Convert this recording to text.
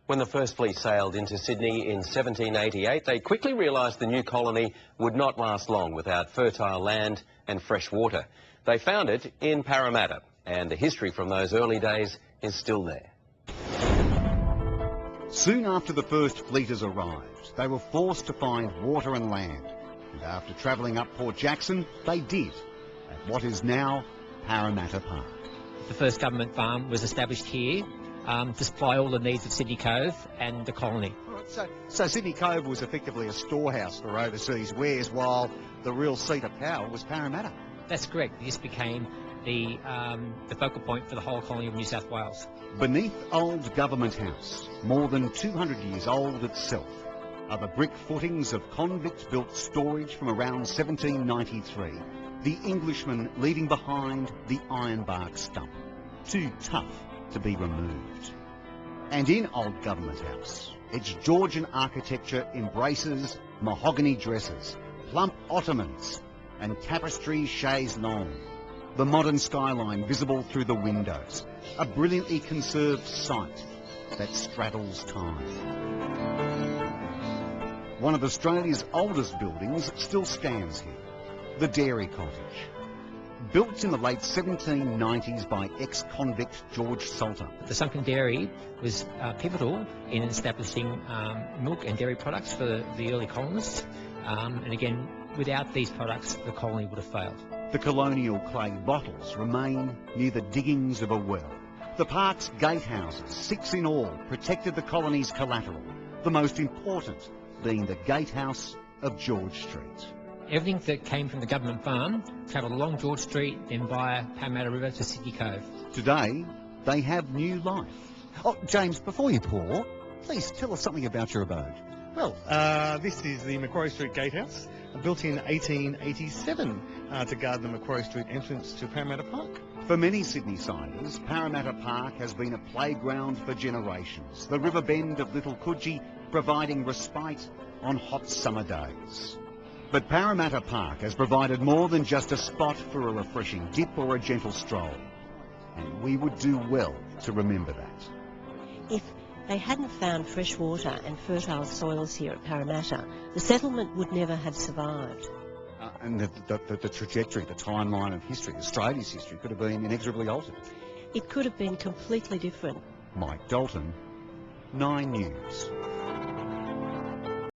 When the first fleet sailed into Sydney in 1788, they quickly realised the new colony would not last long without fertile land and fresh water. They found it in Parramatta, and the history from those early days is still there. Soon after the first fleeters arrived, they were forced to find water and land. And after travelling up Port Jackson, they did, at what is now Parramatta Park. The first government farm was established here to supply all the needs of Sydney Cove and the colony. So Sydney Cove was effectively a storehouse for overseas wares, while the real seat of power was Parramatta. That's correct. This became the focal point for the whole colony of New South Wales. Beneath Old Government House, more than 200 years old itself, are the brick footings of convict-built storage from around 1793, the Englishmen leaving behind the ironbark stump, too tough to be removed. And in Old Government House, its Georgian architecture embraces mahogany dresses, plump ottomans and tapestry chaise longue, the modern skyline visible through the windows, a brilliantly conserved site that straddles time. One of Australia's oldest buildings still stands here, the Dairy Cottage. Built in the late 1790s by ex-convict George Salter. The sunken dairy was pivotal in establishing milk and dairy products for the early colonists, and again, without these products, the colony would have failed. The colonial clay bottles remain near the diggings of a well. The park's gatehouses, 6 in all, protected the colony's collateral, the most important being the Gatehouse of George Street. Everything that came from the government farm travelled along George Street, then via Parramatta River to Sydney Cove. Today, they have new life. Oh, James, before you pour, please tell us something about your abode. Well, this is the Macquarie Street Gatehouse, built in 1887 to guard the Macquarie Street entrance to Parramatta Park. For many Sydney-siders, Parramatta Park has been a playground for generations, the river bend of Little Coogee providing respite on hot summer days. But Parramatta Park has provided more than just a spot for a refreshing dip or a gentle stroll. And we would do well to remember that. If they hadn't found fresh water and fertile soils here at Parramatta, the settlement would never have survived. And the trajectory, the timeline of history, Australia's history, could have been inexorably altered. It could have been completely different. Mike Dalton, 9 News.